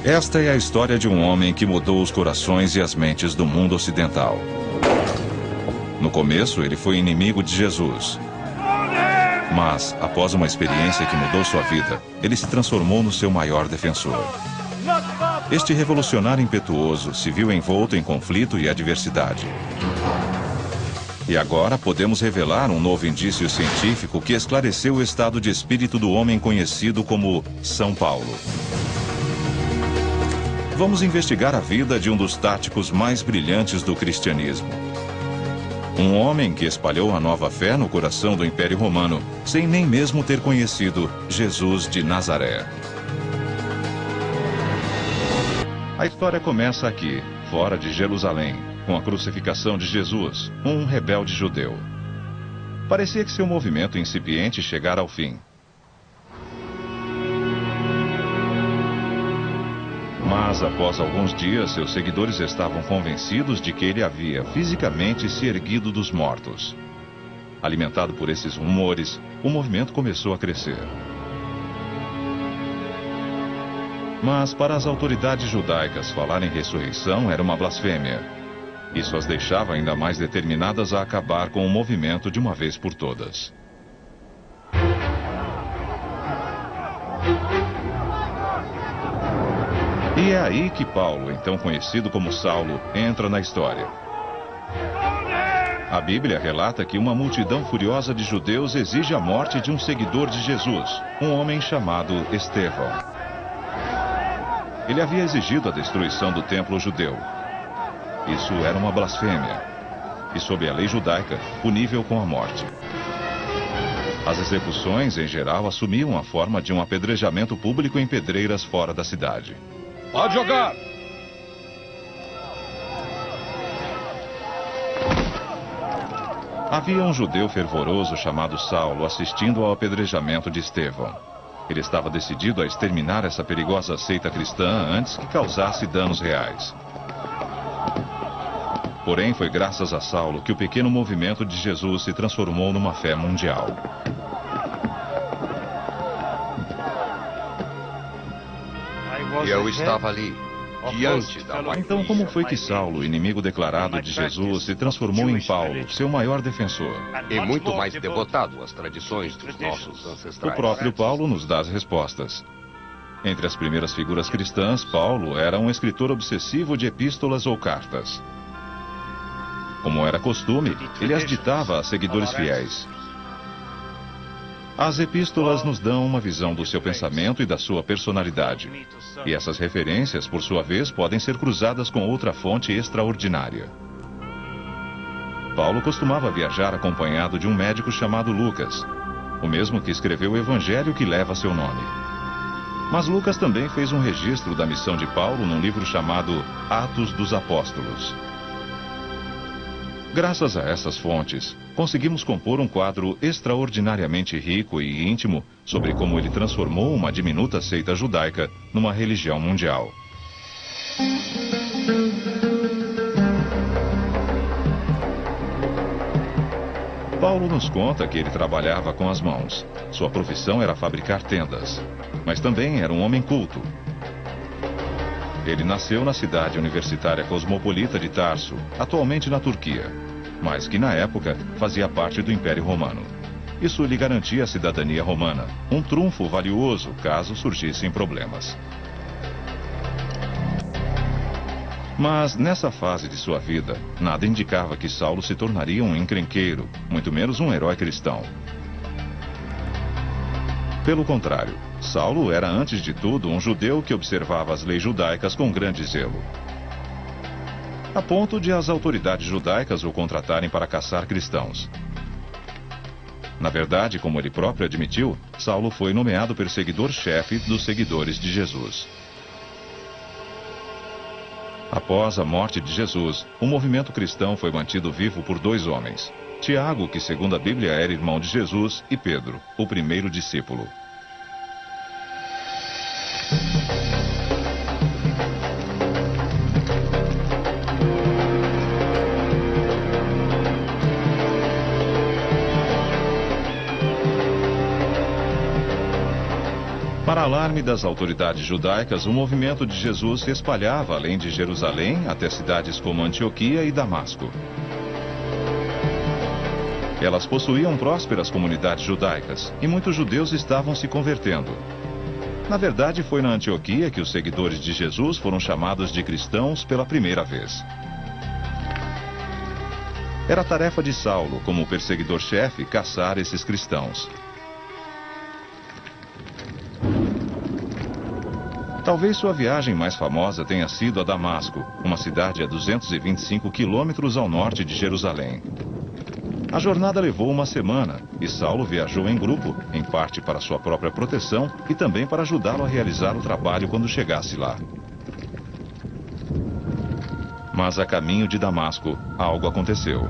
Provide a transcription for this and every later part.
Esta é a história de um homem que mudou os corações e as mentes do mundo ocidental. No começo, ele foi inimigo de Jesus. Mas, após uma experiência que mudou sua vida, ele se transformou no seu maior defensor. Este revolucionário impetuoso se viu envolto em conflito e adversidade. E agora podemos revelar um novo indício científico que esclareceu o estado de espírito do homem conhecido como São Paulo. Vamos investigar a vida de um dos táticos mais brilhantes do cristianismo. Um homem que espalhou a nova fé no coração do Império Romano, sem nem mesmo ter conhecido Jesus de Nazaré. A história começa aqui, fora de Jerusalém, com a crucificação de Jesus, um rebelde judeu. Parecia que seu movimento incipiente chegara ao fim. Mas, após alguns dias, seus seguidores estavam convencidos de que ele havia fisicamente se erguido dos mortos. Alimentado por esses rumores, o movimento começou a crescer. Mas, para as autoridades judaicas, falar em ressurreição era uma blasfêmia. Isso as deixava ainda mais determinadas a acabar com o movimento de uma vez por todas. E é aí que Paulo, então conhecido como Saulo, entra na história. A Bíblia relata que uma multidão furiosa de judeus exige a morte de um seguidor de Jesus, um homem chamado Estevão. Ele havia exigido a destruição do templo judeu. Isso era uma blasfêmia, e sob a lei judaica, punível com a morte. As execuções, em geral, assumiam a forma de um apedrejamento público em pedreiras fora da cidade. Pode jogar! Havia um judeu fervoroso chamado Saulo assistindo ao apedrejamento de Estevão. Ele estava decidido a exterminar essa perigosa seita cristã antes que causasse danos reais. Porém, foi graças a Saulo que o pequeno movimento de Jesus se transformou numa fé mundial. E eu estava ali, diante da maioria. Então, como foi que Saulo, inimigo declarado de Jesus, se transformou em Paulo, seu maior defensor? E muito mais devotado às tradições dos nossos O ancestrais. próprio Paulo nos dá as respostas. Entre as primeiras figuras cristãs, Paulo era um escritor obsessivo de epístolas ou cartas. Como era costume, ele as ditava a seguidores fiéis. As epístolas nos dão uma visão do seu pensamento e da sua personalidade. E essas referências, por sua vez, podem ser cruzadas com outra fonte extraordinária. Paulo costumava viajar acompanhado de um médico chamado Lucas, o mesmo que escreveu o evangelho que leva seu nome. Mas Lucas também fez um registro da missão de Paulo num livro chamado Atos dos Apóstolos. Graças a essas fontes, conseguimos compor um quadro extraordinariamente rico e íntimo sobre como ele transformou uma diminuta seita judaica numa religião mundial. Paulo nos conta que ele trabalhava com as mãos. Sua profissão era fabricar tendas, mas também era um homem culto. Ele nasceu na cidade universitária cosmopolita de Tarso, atualmente na Turquia, mas que na época fazia parte do Império Romano. Isso lhe garantia a cidadania romana, um trunfo valioso caso surgissem problemas. Mas nessa fase de sua vida, nada indicava que Saulo se tornaria um encrenqueiro, muito menos um herói cristão. Pelo contrário, Saulo era antes de tudo um judeu que observava as leis judaicas com grande zelo, a ponto de as autoridades judaicas o contratarem para caçar cristãos. Na verdade, como ele próprio admitiu, Saulo foi nomeado perseguidor-chefe dos seguidores de Jesus. Após a morte de Jesus, o movimento cristão foi mantido vivo por dois homens: Tiago, que segundo a Bíblia era irmão de Jesus, e Pedro, o primeiro discípulo. Para alarme das autoridades judaicas, o movimento de Jesus se espalhava além de Jerusalém até cidades como Antioquia e Damasco. Elas possuíam prósperas comunidades judaicas e muitos judeus estavam se convertendo. Na verdade, foi na Antioquia que os seguidores de Jesus foram chamados de cristãos pela primeira vez. Era tarefa de Saulo, como perseguidor-chefe, caçar esses cristãos. Talvez sua viagem mais famosa tenha sido a Damasco, uma cidade a 225 quilômetros ao norte de Jerusalém. A jornada levou uma semana e Saulo viajou em grupo, em parte para sua própria proteção e também para ajudá-lo a realizar o trabalho quando chegasse lá. Mas a caminho de Damasco, algo aconteceu.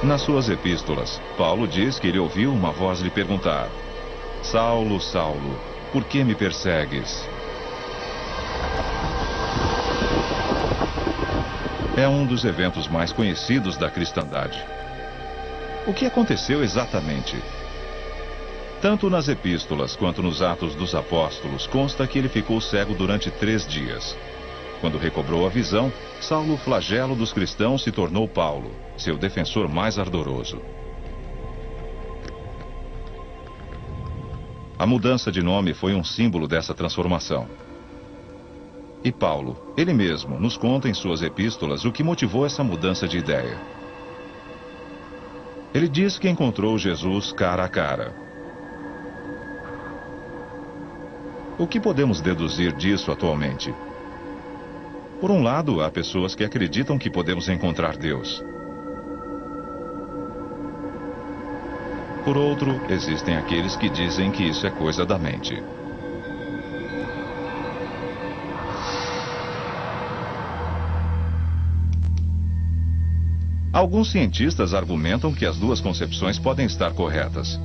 Nas suas epístolas, Paulo diz que ele ouviu uma voz lhe perguntar: Saulo, Saulo, por que me persegues? É um dos eventos mais conhecidos da cristandade. O que aconteceu exatamente? Tanto nas epístolas quanto nos Atos dos Apóstolos consta que ele ficou cego durante 3 dias. Quando recobrou a visão, Saulo, o flagelo dos cristãos, se tornou Paulo, seu defensor mais ardoroso. A mudança de nome foi um símbolo dessa transformação. E Paulo, ele mesmo, nos conta em suas epístolas o que motivou essa mudança de ideia. Ele diz que encontrou Jesus cara a cara. O que podemos deduzir disso atualmente? Por um lado, há pessoas que acreditam que podemos encontrar Deus. Por outro, existem aqueles que dizem que isso é coisa da mente. Alguns cientistas argumentam que as duas concepções podem estar corretas.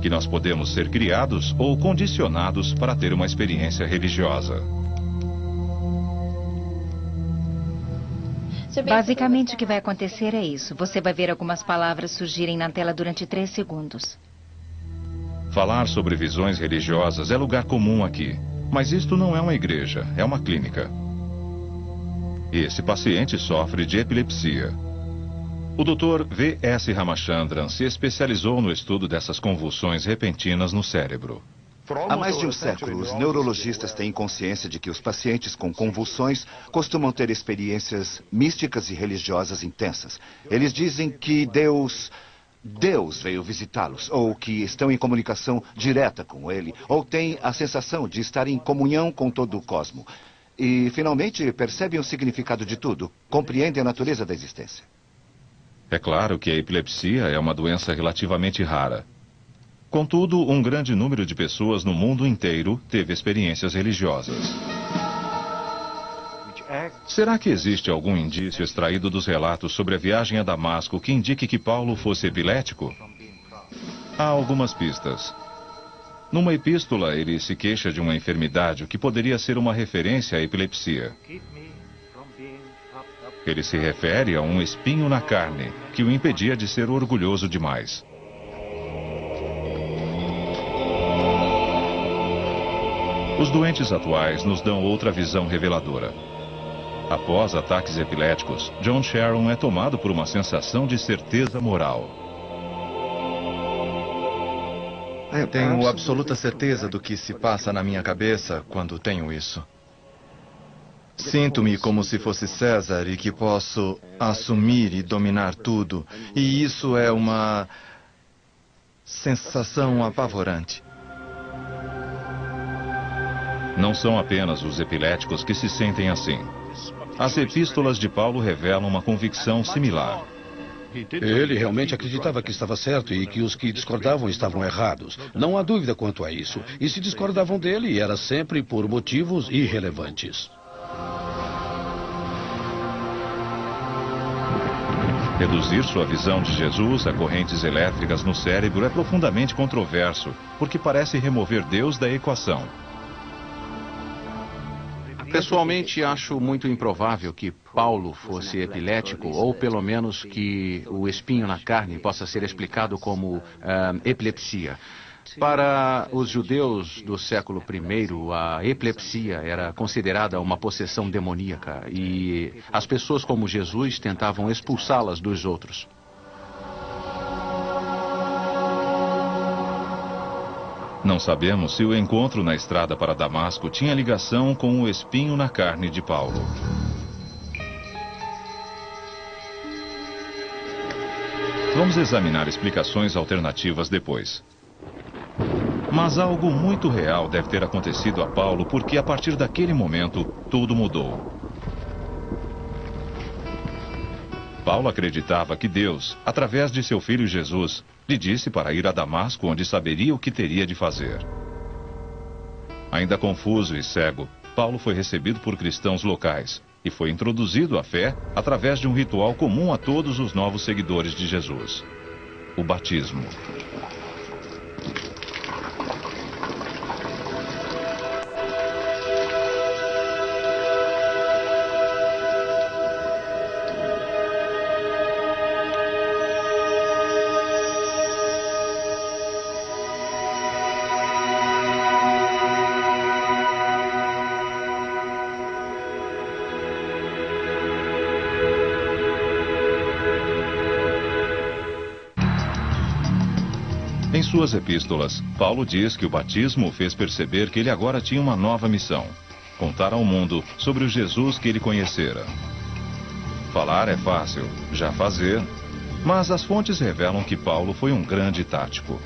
Que nós podemos ser criados ou condicionados para ter uma experiência religiosa. Basicamente, o que vai acontecer é isso. Você vai ver algumas palavras surgirem na tela durante 3 segundos. Falar sobre visões religiosas é lugar comum aqui. Mas isto não é uma igreja, é uma clínica. Esse paciente sofre de epilepsia. O Dr. V.S. Ramachandran se especializou no estudo dessas convulsões repentinas no cérebro. Há mais de um século, os neurologistas têm consciência de que os pacientes com convulsões costumam ter experiências místicas e religiosas intensas. Eles dizem que Deus veio visitá-los, ou que estão em comunicação direta com ele, ou têm a sensação de estar em comunhão com todo o cosmo. E, finalmente, percebem o significado de tudo, compreendem a natureza da existência. É claro que a epilepsia é uma doença relativamente rara. Contudo, um grande número de pessoas no mundo inteiro teve experiências religiosas. Será que existe algum indício extraído dos relatos sobre a viagem a Damasco que indique que Paulo fosse epilético? Há algumas pistas. Numa epístola, ele se queixa de uma enfermidade, o que poderia ser uma referência à epilepsia. Ele se refere a um espinho na carne, que o impedia de ser orgulhoso demais. Os doentes atuais nos dão outra visão reveladora. Após ataques epiléticos, John Sharon é tomado por uma sensação de certeza moral. Tenho absoluta certeza do que se passa na minha cabeça quando tenho isso. Sinto-me como se fosse César e que posso assumir e dominar tudo. E isso é uma sensação apavorante. Não são apenas os epiléticos que se sentem assim. As epístolas de Paulo revelam uma convicção similar. Ele realmente acreditava que estava certo e que os que discordavam estavam errados. Não há dúvida quanto a isso. E se discordavam dele, era sempre por motivos irrelevantes. Reduzir sua visão de Jesus a correntes elétricas no cérebro é profundamente controverso, porque parece remover Deus da equação. Pessoalmente, acho muito improvável que Paulo fosse epilético, ou pelo menos que o espinho na carne possa ser explicado como epilepsia. Para os judeus do século I, a epilepsia era considerada uma possessão demoníaca e as pessoas como Jesus tentavam expulsá-las dos outros. Não sabemos se o encontro na estrada para Damasco tinha ligação com o espinho na carne de Paulo. Vamos examinar explicações alternativas depois. Mas algo muito real deve ter acontecido a Paulo, porque a partir daquele momento, tudo mudou. Paulo acreditava que Deus, através de seu filho Jesus, lhe disse para ir a Damasco, onde saberia o que teria de fazer. Ainda confuso e cego, Paulo foi recebido por cristãos locais e foi introduzido à fé através de um ritual comum a todos os novos seguidores de Jesus: o batismo. Em suas epístolas, Paulo diz que o batismo o fez perceber que ele agora tinha uma nova missão: contar ao mundo sobre o Jesus que ele conhecera. Falar é fácil, já fazer. Mas as fontes revelam que Paulo foi um grande tático.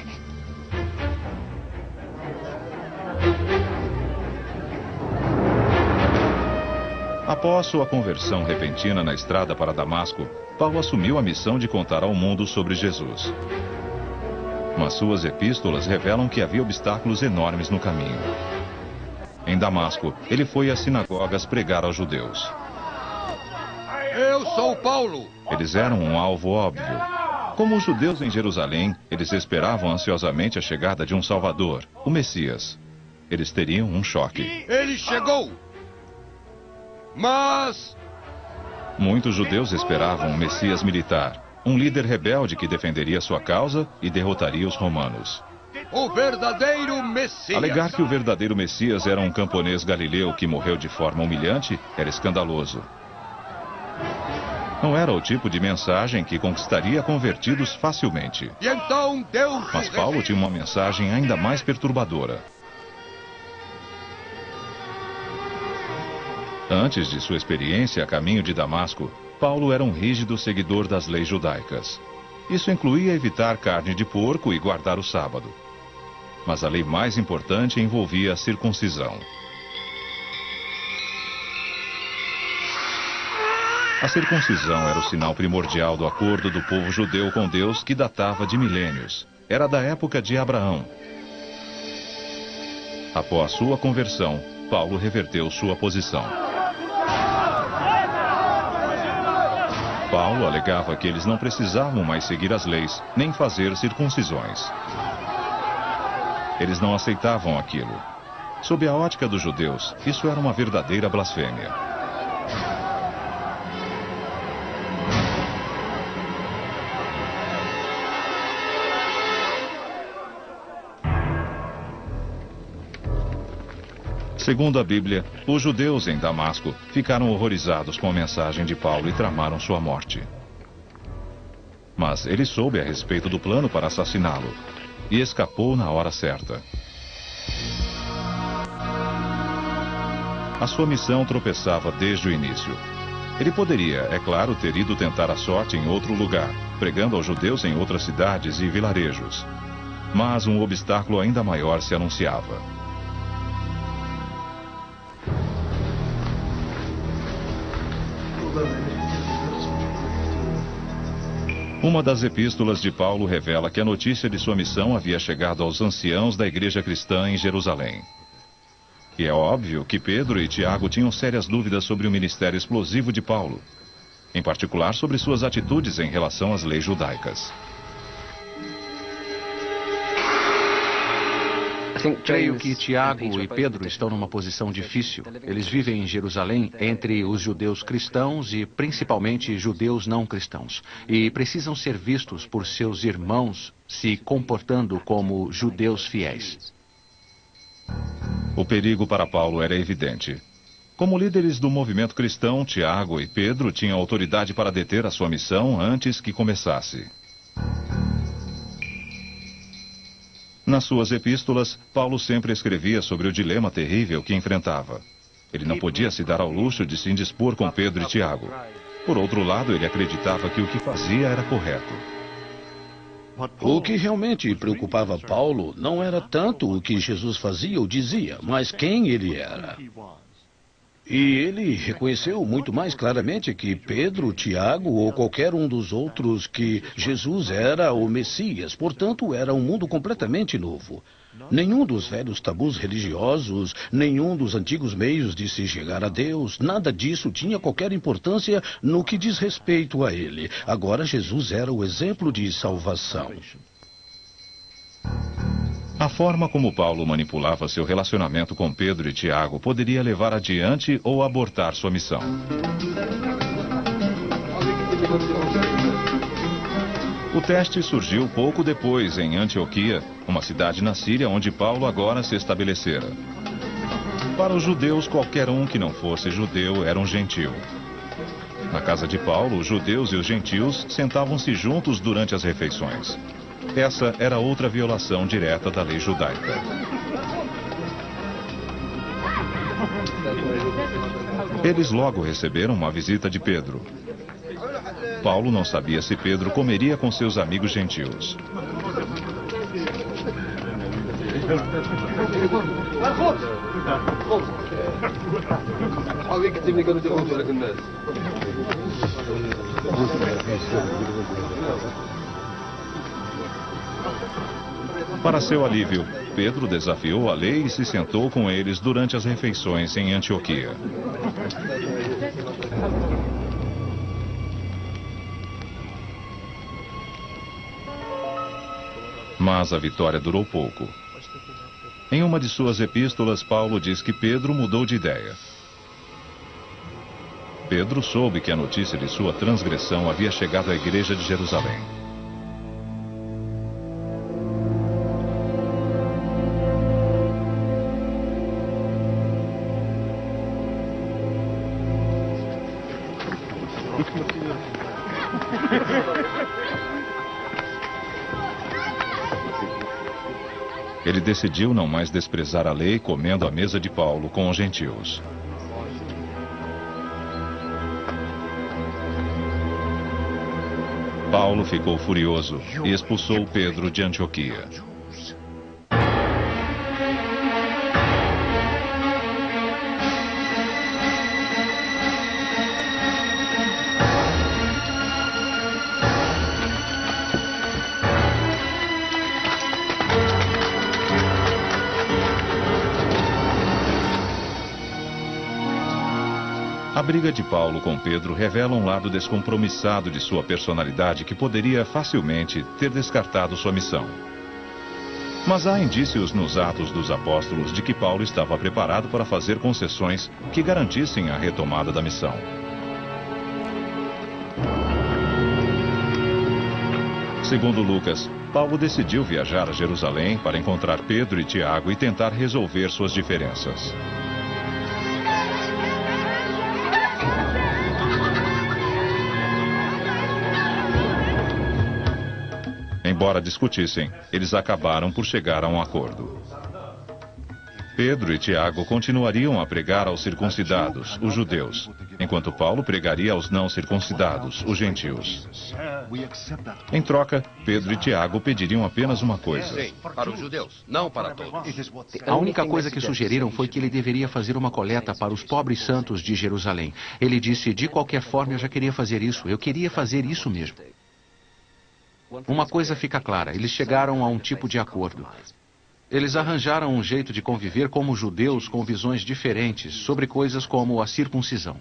Após sua conversão repentina na estrada para Damasco, Paulo assumiu a missão de contar ao mundo sobre Jesus. Mas suas epístolas revelam que havia obstáculos enormes no caminho. Em Damasco, ele foi às sinagogas pregar aos judeus. Eu sou Paulo! Eles eram um alvo óbvio. Como os judeus em Jerusalém, eles esperavam ansiosamente a chegada de um Salvador, o Messias. Eles teriam um choque. Ele chegou! Mas... Muitos judeus esperavam um Messias militar, um líder rebelde que defenderia sua causa e derrotaria os romanos. O verdadeiro Messias! Alegar que o verdadeiro Messias era um camponês galileu que morreu de forma humilhante era escandaloso. Não era o tipo de mensagem que conquistaria convertidos facilmente. E então Deus... Mas Paulo tinha uma mensagem ainda mais perturbadora. Antes de sua experiência a caminho de Damasco, Paulo era um rígido seguidor das leis judaicas. Isso incluía evitar carne de porco e guardar o sábado. Mas a lei mais importante envolvia a circuncisão. A circuncisão era o sinal primordial do acordo do povo judeu com Deus, que datava de milênios. Era da época de Abraão. Após sua conversão, Paulo reverteu sua posição. Paulo alegava que eles não precisavam mais seguir as leis, nem fazer circuncisões. Eles não aceitavam aquilo. Sob a ótica dos judeus, isso era uma verdadeira blasfêmia. Segundo a Bíblia, os judeus em Damasco ficaram horrorizados com a mensagem de Paulo e tramaram sua morte. Mas ele soube a respeito do plano para assassiná-lo e escapou na hora certa. A sua missão tropeçava desde o início. Ele poderia, é claro, ter ido tentar a sorte em outro lugar, pregando aos judeus em outras cidades e vilarejos. Mas um obstáculo ainda maior se anunciava. Uma das epístolas de Paulo revela que a notícia de sua missão havia chegado aos anciãos da igreja cristã em Jerusalém. E é óbvio que Pedro e Tiago tinham sérias dúvidas sobre o ministério explosivo de Paulo. em particular sobre suas atitudes em relação às leis judaicas. Creio que Tiago e Pedro estão numa posição difícil. Eles vivem em Jerusalém entre os judeus cristãos e principalmente judeus não cristãos. E precisam ser vistos por seus irmãos se comportando como judeus fiéis. O perigo para Paulo era evidente. Como líderes do movimento cristão, Tiago e Pedro tinham autoridade para deter a sua missão antes que começasse. Nas suas epístolas, Paulo sempre escrevia sobre o dilema terrível que enfrentava. Ele não podia se dar ao luxo de se indispor com Pedro e Tiago. Por outro lado, ele acreditava que o que fazia era correto. O que realmente preocupava Paulo não era tanto o que Jesus fazia ou dizia, mas quem ele era. E ele reconheceu muito mais claramente que Pedro, Tiago ou qualquer um dos outros que Jesus era o Messias. Portanto, era um mundo completamente novo. Nenhum dos velhos tabus religiosos, nenhum dos antigos meios de se chegar a Deus, nada disso tinha qualquer importância no que diz respeito a ele. Agora Jesus era o exemplo de salvação. A forma como Paulo manipulava seu relacionamento com Pedro e Tiago poderia levar adiante ou abortar sua missão. O teste surgiu pouco depois em Antioquia, uma cidade na Síria onde Paulo agora se estabelecera. Para os judeus, qualquer um que não fosse judeu era um gentil. Na casa de Paulo, os judeus e os gentios sentavam-se juntos durante as refeições. Essa era outra violação direta da lei judaica. Eles logo receberam uma visita de Pedro. Paulo não sabia se Pedro comeria com seus amigos gentios. Para seu alívio, Pedro desafiou a lei e se sentou com eles durante as refeições em Antioquia. Mas a vitória durou pouco. Em uma de suas epístolas, Paulo diz que Pedro mudou de ideia. Pedro soube que a notícia de sua transgressão havia chegado à igreja de Jerusalém. Ele decidiu não mais desprezar a lei comendo à mesa de Paulo com os gentios. Paulo ficou furioso e expulsou Pedro de Antioquia. A briga de Paulo com Pedro revela um lado descompromissado de sua personalidade que poderia facilmente ter descartado sua missão. Mas há indícios nos Atos dos Apóstolos de que Paulo estava preparado para fazer concessões que garantissem a retomada da missão. Segundo Lucas, Paulo decidiu viajar a Jerusalém para encontrar Pedro e Tiago e tentar resolver suas diferenças. Embora discutissem, eles acabaram por chegar a um acordo. Pedro e Tiago continuariam a pregar aos circuncidados, os judeus, enquanto Paulo pregaria aos não circuncidados, os gentios. Em troca, Pedro e Tiago pediriam apenas uma coisa. Sim, para os judeus, não para todos. A única coisa que sugeriram foi que ele deveria fazer uma coleta para os pobres santos de Jerusalém. Ele disse, de qualquer forma eu já queria fazer isso, eu queria fazer isso mesmo. Uma coisa fica clara, eles chegaram a um tipo de acordo. Eles arranjaram um jeito de conviver como judeus com visões diferentes sobre coisas como a circuncisão.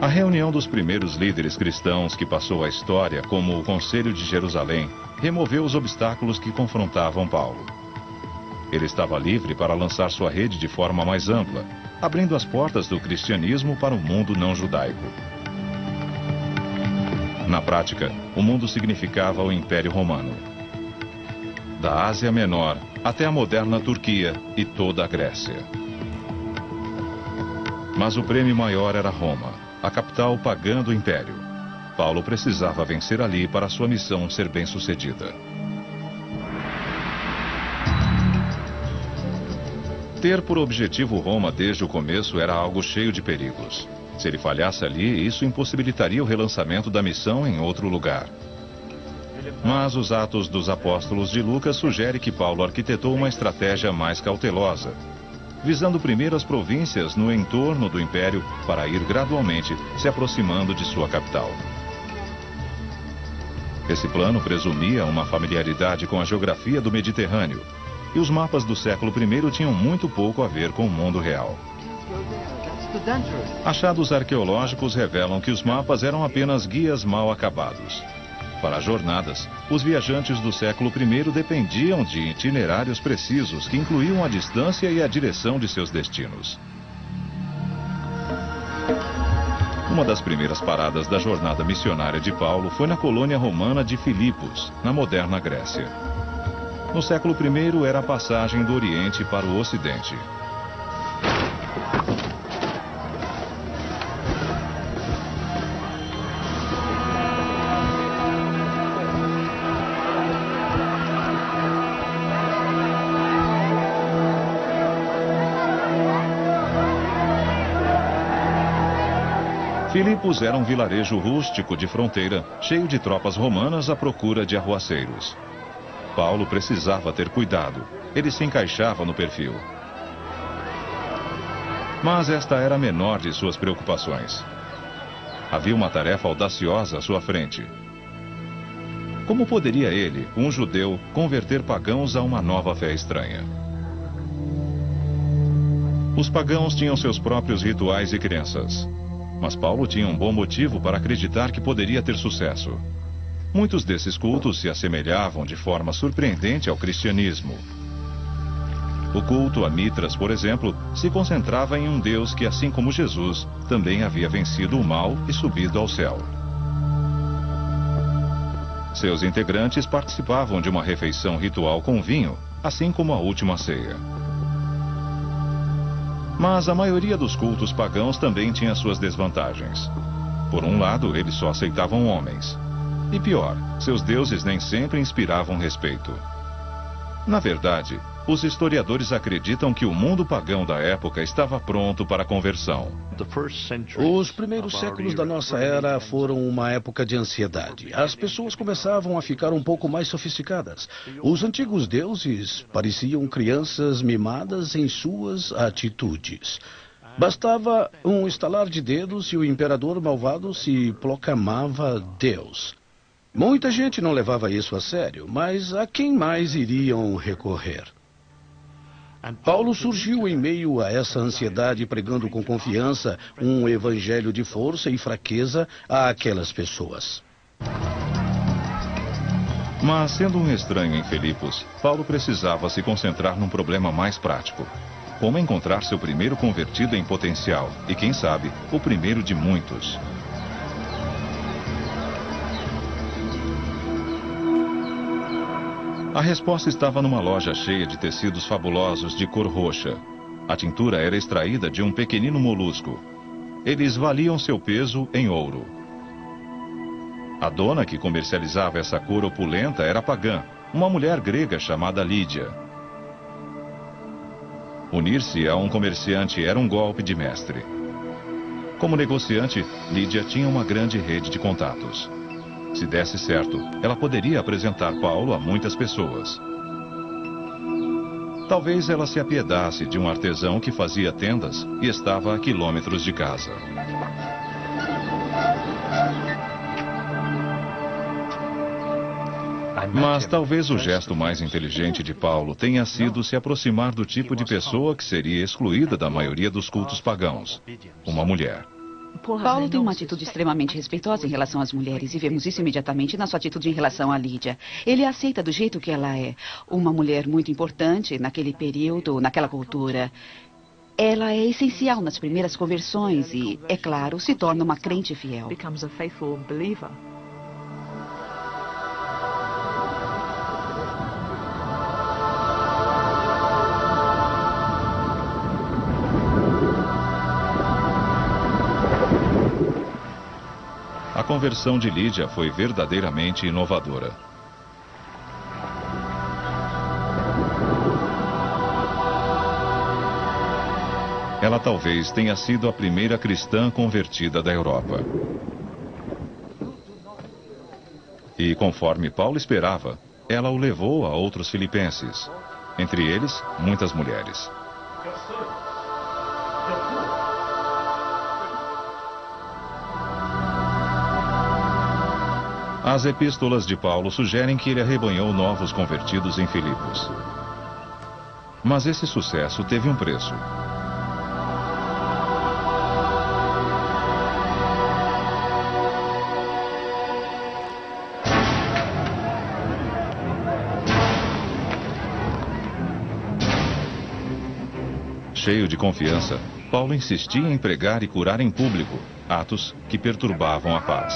reunião dos primeiros líderes cristãos, que passou à história como o Conselho de Jerusalém, removeu os obstáculos que confrontavam Paulo. Ele estava livre para lançar sua rede de forma mais ampla, abrindo as portas do cristianismo para o mundo não judaico. Na prática, o mundo significava o Império Romano. Da Ásia Menor até a moderna Turquia e toda a Grécia. Mas o prêmio maior era Roma, a capital pagã do Império. Paulo precisava vencer ali para sua missão ser bem-sucedida. Ter por objetivo Roma desde o começo era algo cheio de perigos. Se ele falhasse ali, isso impossibilitaria o relançamento da missão em outro lugar. Mas os Atos dos Apóstolos de Lucas sugerem que Paulo arquitetou uma estratégia mais cautelosa, visando primeiro as províncias no entorno do Império para ir gradualmente se aproximando de sua capital. Esse plano presumia uma familiaridade com a geografia do Mediterrâneo, e os mapas do século I tinham muito pouco a ver com o mundo real. Achados arqueológicos revelam que os mapas eram apenas guias mal acabados. Para jornadas, os viajantes do século I dependiam de itinerários precisos que incluíam a distância e a direção de seus destinos. Uma das primeiras paradas da jornada missionária de Paulo foi na colônia romana de Filipos, na moderna Grécia. No século I era a passagem do Oriente para o Ocidente. Filipos era um vilarejo rústico de fronteira, cheio de tropas romanas à procura de arruaceiros. Paulo precisava ter cuidado. Ele se encaixava no perfil. Mas esta era a menor de suas preocupações. Havia uma tarefa audaciosa à sua frente. Como poderia ele, um judeu, converter pagãos a uma nova fé estranha? Os pagãos tinham seus próprios rituais e crenças. Mas Paulo tinha um bom motivo para acreditar que poderia ter sucesso. Muitos desses cultos se assemelhavam de forma surpreendente ao cristianismo. O culto a Mitras, por exemplo, se concentrava em um Deus que, assim como Jesus, também havia vencido o mal e subido ao céu. Seus integrantes participavam de uma refeição ritual com vinho, assim como a última ceia. Mas a maioria dos cultos pagãos também tinha suas desvantagens. Por um lado, eles só aceitavam homens. E pior, seus deuses nem sempre inspiravam respeito. Na verdade, os historiadores acreditam que o mundo pagão da época estava pronto para a conversão. Os primeiros séculos da nossa era foram uma época de ansiedade. As pessoas começavam a ficar um pouco mais sofisticadas. Os antigos deuses pareciam crianças mimadas em suas atitudes. Bastava um estalar de dedos e o imperador malvado se proclamava Deus. Muita gente não levava isso a sério, mas a quem mais iriam recorrer? Paulo surgiu em meio a essa ansiedade, pregando com confiança um evangelho de força e fraqueza àquelas pessoas. Mas, sendo um estranho em Filipos, Paulo precisava se concentrar num problema mais prático. Como encontrar seu primeiro convertido em potencial e, quem sabe, o primeiro de muitos. A resposta estava numa loja cheia de tecidos fabulosos de cor roxa. A tintura era extraída de um pequenino molusco. Eles valiam seu peso em ouro. A dona que comercializava essa cor opulenta era pagã, uma mulher grega chamada Lídia. Unir-se a um comerciante era um golpe de mestre. Como negociante, Lídia tinha uma grande rede de contatos. Se desse certo, ela poderia apresentar Paulo a muitas pessoas. Talvez ela se apiedasse de um artesão que fazia tendas e estava a quilômetros de casa. Mas talvez o gesto mais inteligente de Paulo tenha sido se aproximar do tipo de pessoa que seria excluída da maioria dos cultos pagãos, uma mulher. Paulo tem uma atitude extremamente respeitosa em relação às mulheres e vemos isso imediatamente na sua atitude em relação a Lídia. Ele a aceita do jeito que ela é. Uma mulher muito importante naquele período, naquela cultura. Ela é essencial nas primeiras conversões e, é claro, se torna uma crente fiel. A conversão de Lídia foi verdadeiramente inovadora. Ela talvez tenha sido a primeira cristã convertida da Europa. E conforme Paulo esperava, ela o levou a outros filipenses, entre eles, muitas mulheres. As epístolas de Paulo sugerem que ele arrebanhou novos convertidos em Filipos. Mas esse sucesso teve um preço. Cheio de confiança, Paulo insistia em pregar e curar em público, atos que perturbavam a paz.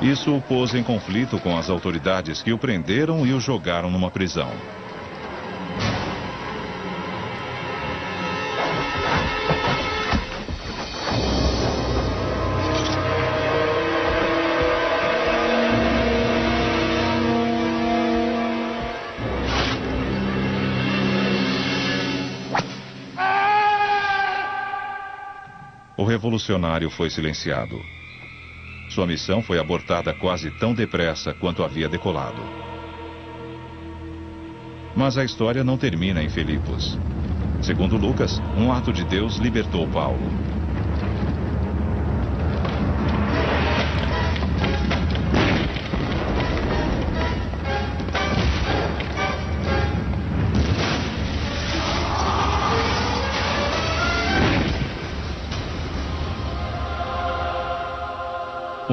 Isso o pôs em conflito com as autoridades que o prenderam e o jogaram numa prisão. O revolucionário foi silenciado. Sua missão foi abortada quase tão depressa quanto havia decolado. Mas a história não termina em Filipos. Segundo Lucas, um ato de Deus libertou Paulo.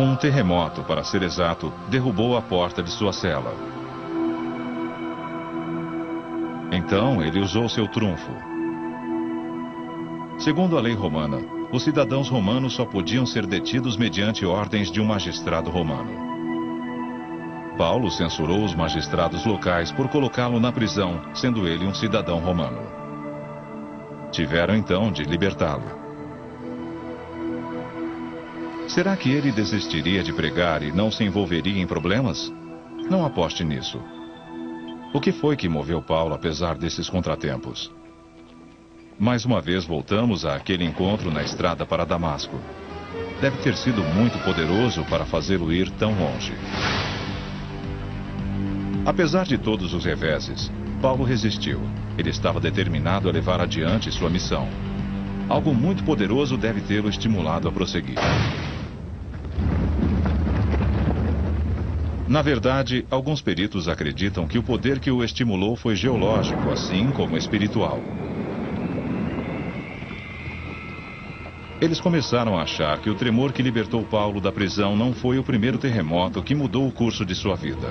Um terremoto, para ser exato, derrubou a porta de sua cela. Então, ele usou seu trunfo. Segundo a lei romana, os cidadãos romanos só podiam ser detidos mediante ordens de um magistrado romano. Paulo censurou os magistrados locais por colocá-lo na prisão, sendo ele um cidadão romano. Tiveram então de libertá-lo. Será que ele desistiria de pregar e não se envolveria em problemas? Não aposte nisso. O que foi que moveu Paulo apesar desses contratempos? Mais uma vez voltamos àquele encontro na estrada para Damasco. Deve ter sido muito poderoso para fazê-lo ir tão longe. Apesar de todos os reveses, Paulo resistiu. Ele estava determinado a levar adiante sua missão. Algo muito poderoso deve tê-lo estimulado a prosseguir. Na verdade, alguns peritos acreditam que o poder que o estimulou foi geológico, assim como espiritual. Eles começaram a achar que o tremor que libertou Paulo da prisão não foi o primeiro terremoto que mudou o curso de sua vida.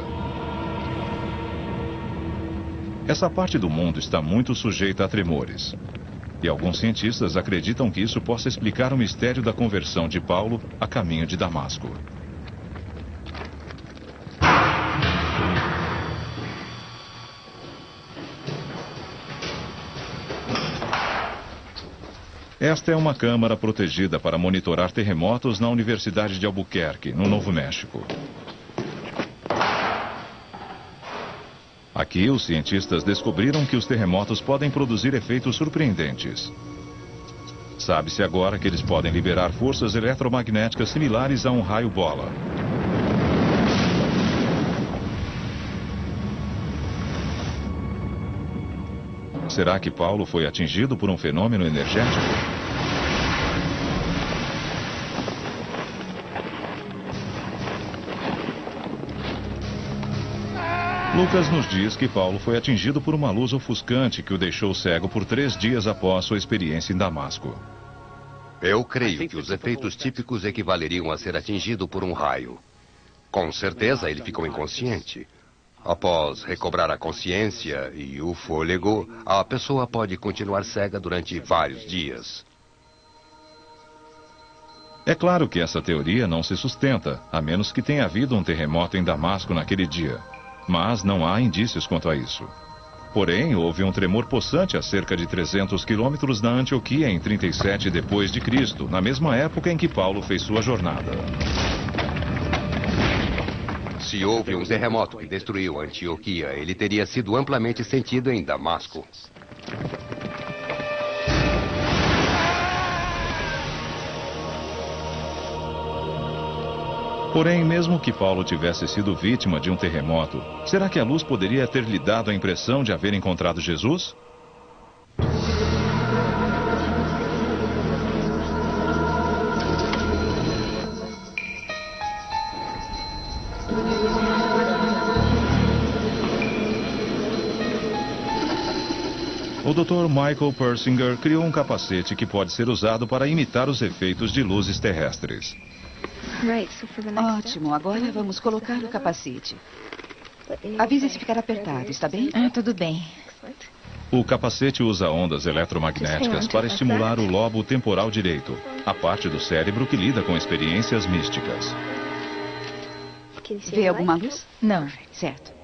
Essa parte do mundo está muito sujeita a tremores. E alguns cientistas acreditam que isso possa explicar o mistério da conversão de Paulo a caminho de Damasco. Esta é uma câmara protegida para monitorar terremotos na Universidade de Albuquerque, no Novo México. Aqui, os cientistas descobriram que os terremotos podem produzir efeitos surpreendentes. Sabe-se agora que eles podem liberar forças eletromagnéticas similares a um raio-bola. Será que Paulo foi atingido por um fenômeno energético? Lucas nos diz que Paulo foi atingido por uma luz ofuscante que o deixou cego por 3 dias após sua experiência em Damasco. Eu creio que os efeitos típicos equivaleriam a ser atingido por um raio. Com certeza ele ficou inconsciente. Após recobrar a consciência e o fôlego, a pessoa pode continuar cega durante vários dias. É claro que essa teoria não se sustenta, a menos que tenha havido um terremoto em Damasco naquele dia. Mas não há indícios quanto a isso. Porém, houve um tremor possante a cerca de 300 quilômetros da Antioquia em 37 d.C., na mesma época em que Paulo fez sua jornada. Se houve um terremoto que destruiu Antioquia, ele teria sido amplamente sentido em Damasco. Porém, mesmo que Paulo tivesse sido vítima de um terremoto, será que a luz poderia ter lhe dado a impressão de haver encontrado Jesus? O Dr. Michael Persinger criou um capacete que pode ser usado para imitar os efeitos de luzes terrestres. Ótimo, agora vamos colocar o capacete. Avise se ficar apertado, está bem? Tudo bem. O capacete usa ondas eletromagnéticas para estimular o lobo temporal direito, a parte do cérebro que lida com experiências místicas. Vê alguma luz? Não. Certo.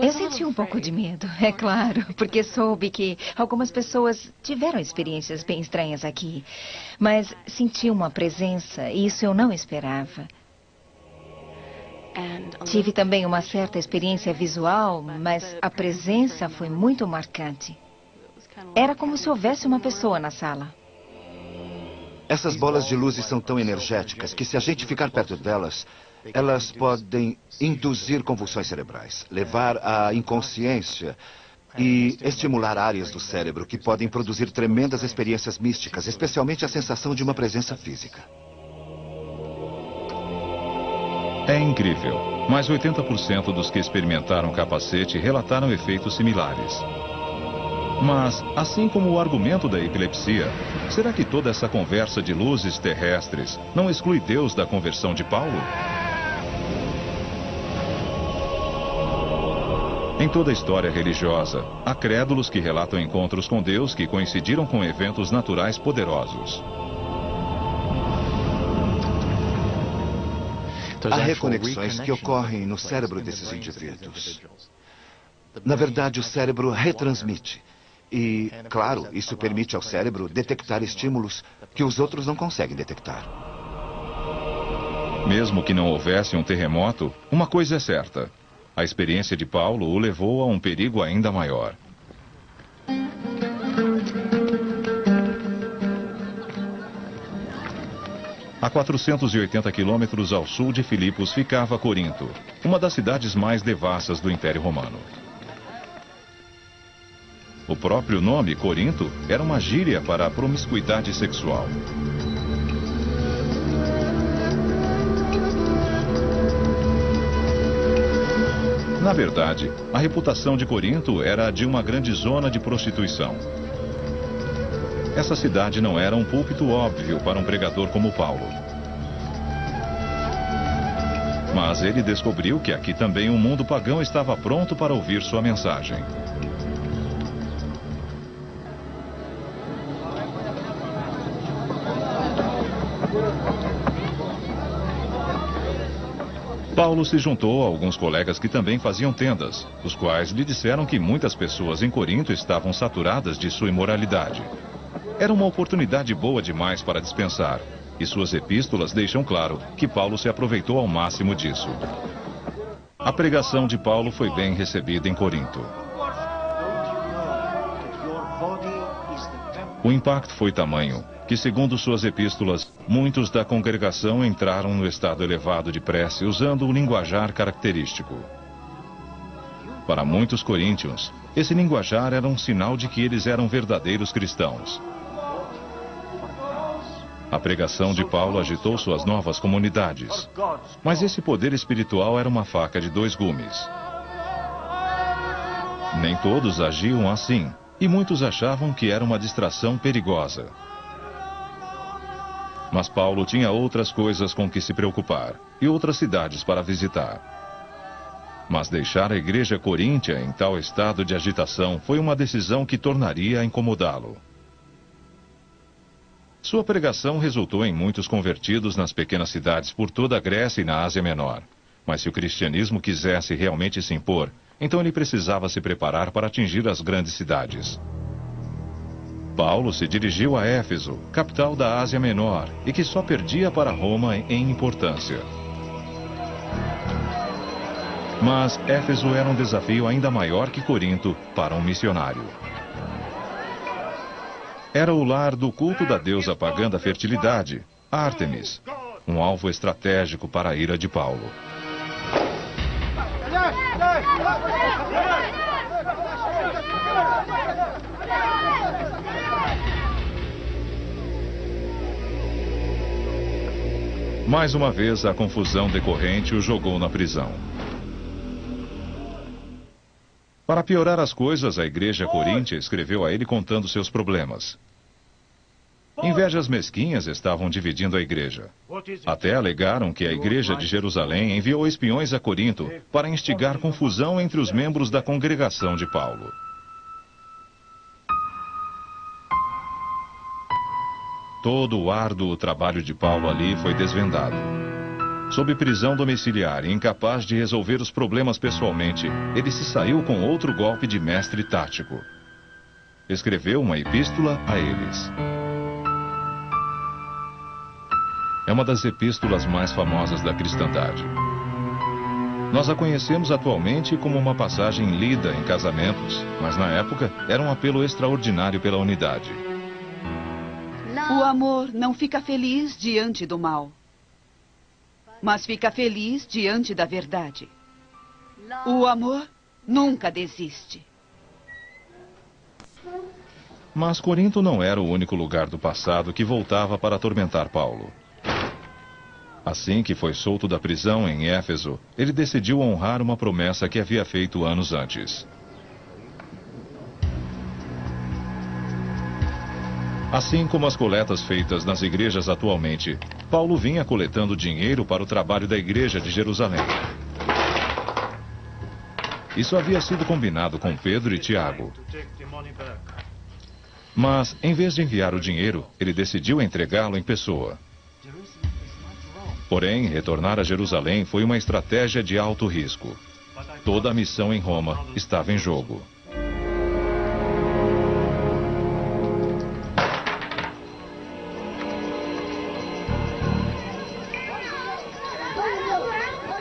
Eu senti um pouco de medo, é claro, porque soube que algumas pessoas tiveram experiências bem estranhas aqui. Mas senti uma presença e isso eu não esperava. Tive também uma certa experiência visual, mas a presença foi muito marcante. Era como se houvesse uma pessoa na sala. Essas bolas de luzes são tão energéticas que se a gente ficar perto delas, elas podem induzir convulsões cerebrais, levar à inconsciência e estimular áreas do cérebro que podem produzir tremendas experiências místicas, especialmente a sensação de uma presença física. É incrível, mas 80% dos que experimentaram o capacete relataram efeitos similares. Mas, assim como o argumento da epilepsia, será que toda essa conversa de luzes terrestres não exclui Deus da conversão de Paulo? Em toda a história religiosa, há crédulos que relatam encontros com Deus que coincidiram com eventos naturais poderosos. Há reconexões que ocorrem no cérebro desses indivíduos. Na verdade, o cérebro retransmite. E, claro, isso permite ao cérebro detectar estímulos que os outros não conseguem detectar. Mesmo que não houvesse um terremoto, uma coisa é certa. A experiência de Paulo o levou a um perigo ainda maior. A 480 quilômetros ao sul de Filipos ficava Corinto, uma das cidades mais devassas do Império Romano. O próprio nome, Corinto, era uma gíria para a promiscuidade sexual. Na verdade, a reputação de Corinto era a de uma grande zona de prostituição. Essa cidade não era um púlpito óbvio para um pregador como Paulo. Mas ele descobriu que aqui também o mundo pagão estava pronto para ouvir sua mensagem. Paulo se juntou a alguns colegas que também faziam tendas, os quais lhe disseram que muitas pessoas em Corinto estavam saturadas de sua imoralidade. Era uma oportunidade boa demais para dispensar, e suas epístolas deixam claro que Paulo se aproveitou ao máximo disso. A pregação de Paulo foi bem recebida em Corinto. O impacto foi tamanho que, segundo suas epístolas, muitos da congregação entraram no estado elevado de prece usando o linguajar característico. Para muitos coríntios, esse linguajar era um sinal de que eles eram verdadeiros cristãos. A pregação de Paulo agitou suas novas comunidades. Mas esse poder espiritual era uma faca de dois gumes. Nem todos agiam assim, e muitos achavam que era uma distração perigosa. Mas Paulo tinha outras coisas com que se preocupar e outras cidades para visitar. Mas deixar a igreja coríntia em tal estado de agitação foi uma decisão que tornaria a incomodá-lo. Sua pregação resultou em muitos convertidos nas pequenas cidades por toda a Grécia e na Ásia Menor. Mas se o cristianismo quisesse realmente se impor, então ele precisava se preparar para atingir as grandes cidades. Paulo se dirigiu a Éfeso, capital da Ásia Menor, e que só perdia para Roma em importância. Mas Éfeso era um desafio ainda maior que Corinto para um missionário. Era o lar do culto da deusa pagã da fertilidade, Ártemis, um alvo estratégico para a ira de Paulo. Mais uma vez, a confusão decorrente o jogou na prisão. Para piorar as coisas, a igreja coríntia escreveu a ele contando seus problemas. Invejas mesquinhas estavam dividindo a igreja. Até alegaram que a igreja de Jerusalém enviou espiões a Corinto para instigar confusão entre os membros da congregação de Paulo. Todo o árduo trabalho de Paulo ali foi desvendado. Sob prisão domiciliar e incapaz de resolver os problemas pessoalmente, ele se saiu com outro golpe de mestre tático. Escreveu uma epístola a eles. É uma das epístolas mais famosas da cristandade. Nós a conhecemos atualmente como uma passagem lida em casamentos, mas na época era um apelo extraordinário pela unidade. O amor não fica feliz diante do mal, mas fica feliz diante da verdade. O amor nunca desiste. Mas Corinto não era o único lugar do passado que voltava para atormentar Paulo. Assim que foi solto da prisão em Éfeso, ele decidiu honrar uma promessa que havia feito anos antes. Assim como as coletas feitas nas igrejas atualmente, Paulo vinha coletando dinheiro para o trabalho da igreja de Jerusalém. Isso havia sido combinado com Pedro e Tiago. Mas, em vez de enviar o dinheiro, ele decidiu entregá-lo em pessoa. Porém, retornar a Jerusalém foi uma estratégia de alto risco. Toda a missão em Roma estava em jogo.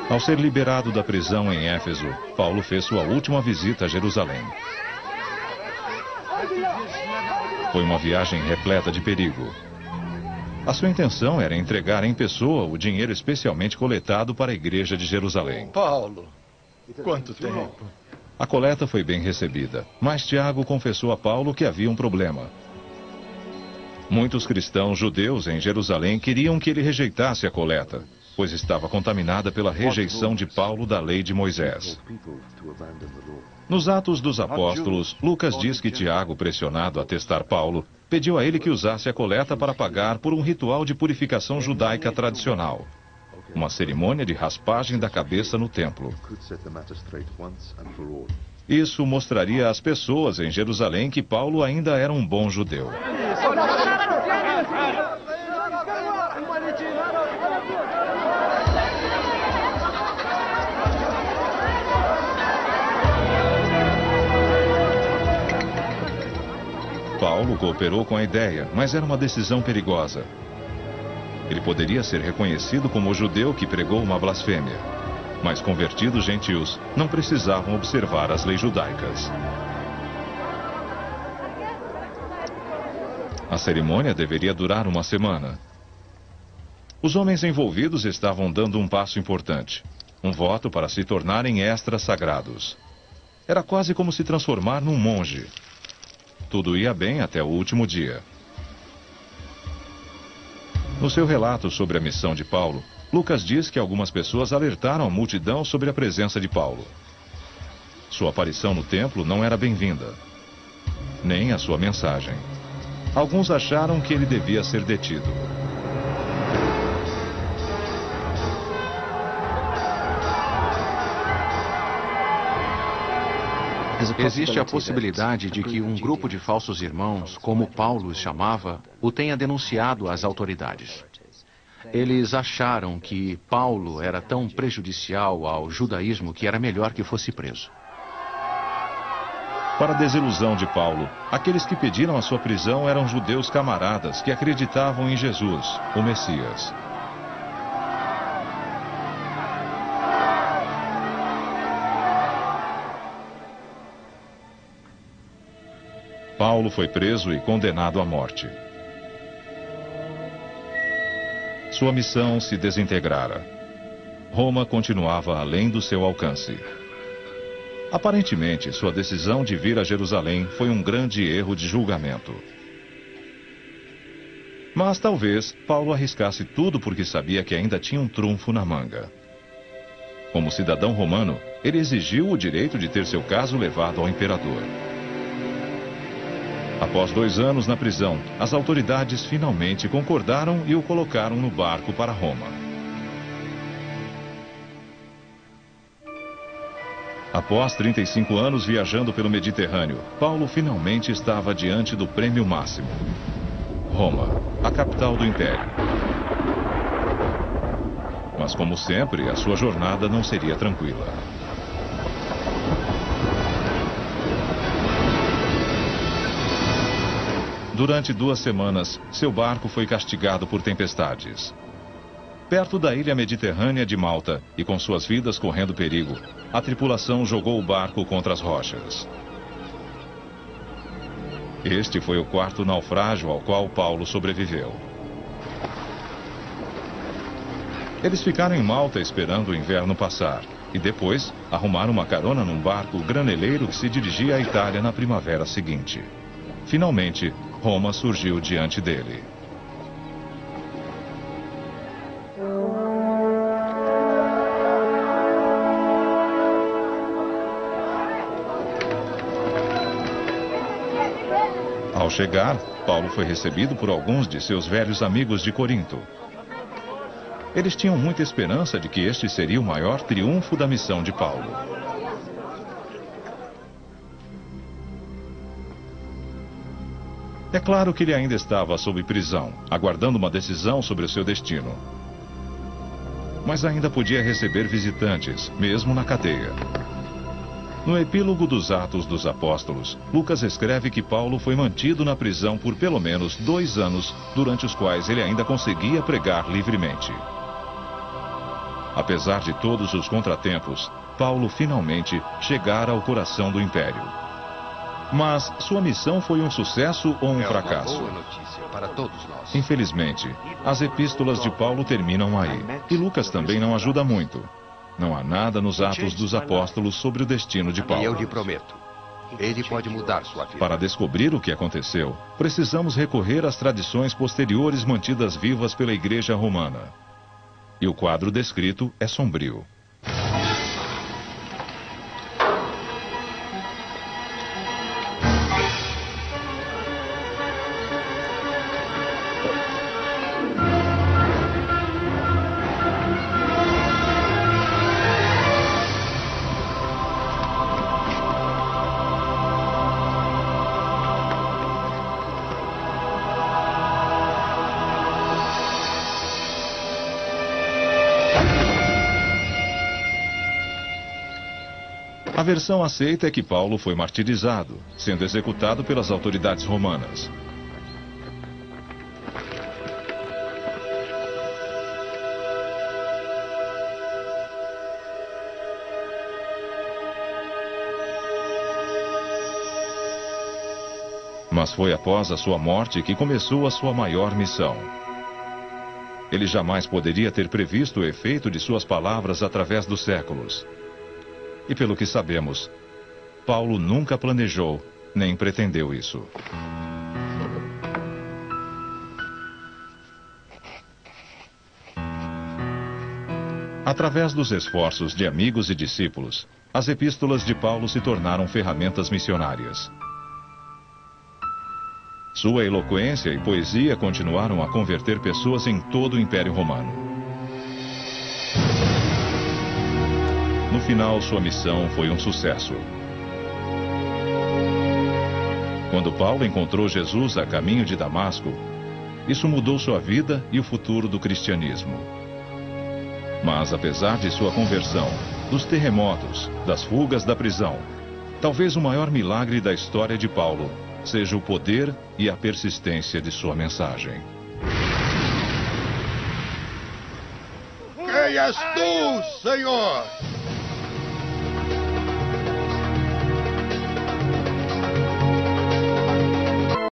Ao ser liberado da prisão em Éfeso, Paulo fez sua última visita a Jerusalém. Foi uma viagem repleta de perigo. A sua intenção era entregar em pessoa o dinheiro especialmente coletado para a igreja de Jerusalém. Paulo, quanto tempo? A coleta foi bem recebida, mas Tiago confessou a Paulo que havia um problema. Muitos cristãos judeus em Jerusalém queriam que ele rejeitasse a coleta, pois estava contaminada pela rejeição de Paulo da lei de Moisés. Nos Atos dos Apóstolos, Lucas diz que Tiago, pressionado a testar Paulo, pediu a ele que usasse a coleta para pagar por um ritual de purificação judaica tradicional, uma cerimônia de raspagem da cabeça no templo. Isso mostraria às pessoas em Jerusalém que Paulo ainda era um bom judeu. Paulo cooperou com a ideia, mas era uma decisão perigosa. Ele poderia ser reconhecido como o judeu que pregou uma blasfêmia, mas convertidos gentios não precisavam observar as leis judaicas. A cerimônia deveria durar uma semana. Os homens envolvidos estavam dando um passo importante, um voto para se tornarem extras sagrados. Era quase como se transformar num monge. Tudo ia bem até o último dia. No seu relato sobre a missão de Paulo, Lucas diz que algumas pessoas alertaram a multidão sobre a presença de Paulo. Sua aparição no templo não era bem-vinda, nem a sua mensagem. Alguns acharam que ele devia ser detido. Existe a possibilidade de que um grupo de falsos irmãos, como Paulo os chamava, o tenha denunciado às autoridades. Eles acharam que Paulo era tão prejudicial ao judaísmo que era melhor que fosse preso. Para a desilusão de Paulo, aqueles que pediram a sua prisão eram judeus camaradas que acreditavam em Jesus, o Messias. Paulo foi preso e condenado à morte. Sua missão se desintegrara. Roma continuava além do seu alcance. Aparentemente, sua decisão de vir a Jerusalém foi um grande erro de julgamento. Mas talvez Paulo arriscasse tudo porque sabia que ainda tinha um trunfo na manga. Como cidadão romano, ele exigiu o direito de ter seu caso levado ao imperador. Após 2 anos na prisão, as autoridades finalmente concordaram e o colocaram no barco para Roma. Após 35 anos viajando pelo Mediterrâneo, Paulo finalmente estava diante do prêmio máximo. Roma, a capital do Império. Mas como sempre, a sua jornada não seria tranquila. Durante 2 semanas, seu barco foi castigado por tempestades. Perto da ilha mediterrânea de Malta, e com suas vidas correndo perigo, a tripulação jogou o barco contra as rochas. Este foi o 4º naufrágio ao qual Paulo sobreviveu. Eles ficaram em Malta esperando o inverno passar, e depois arrumaram uma carona num barco graneleiro que se dirigia à Itália na primavera seguinte. Finalmente, Roma surgiu diante dele. Ao chegar, Paulo foi recebido por alguns de seus velhos amigos de Corinto. Eles tinham muita esperança de que este seria o maior triunfo da missão de Paulo. É claro que ele ainda estava sob prisão, aguardando uma decisão sobre o seu destino. Mas ainda podia receber visitantes, mesmo na cadeia. No epílogo dos Atos dos Apóstolos, Lucas escreve que Paulo foi mantido na prisão por pelo menos 2 anos, durante os quais ele ainda conseguia pregar livremente. Apesar de todos os contratempos, Paulo finalmente chegara ao coração do Império. Mas sua missão foi um sucesso ou um fracasso? É uma boa notícia para todos nós. Infelizmente, as epístolas de Paulo terminam aí. E Lucas também não ajuda muito. Não há nada nos Atos dos Apóstolos sobre o destino de E eu Paulo. lhe prometo, ele pode mudar sua vida. Para descobrir o que aconteceu, precisamos recorrer às tradições posteriores mantidas vivas pela Igreja Romana. E o quadro descrito é sombrio. A versão aceita é que Paulo foi martirizado, sendo executado pelas autoridades romanas. Mas foi após a sua morte que começou a sua maior missão. Ele jamais poderia ter previsto o efeito de suas palavras através dos séculos. E pelo que sabemos, Paulo nunca planejou, nem pretendeu isso. Através dos esforços de amigos e discípulos, as epístolas de Paulo se tornaram ferramentas missionárias. Sua eloquência e poesia continuaram a converter pessoas em todo o Império Romano. No final, sua missão foi um sucesso. Quando Paulo encontrou Jesus a caminho de Damasco, isso mudou sua vida e o futuro do cristianismo. Mas, apesar de sua conversão, dos terremotos, das fugas da prisão, talvez o maior milagre da história de Paulo seja o poder e a persistência de sua mensagem. Quem és tu, Senhor?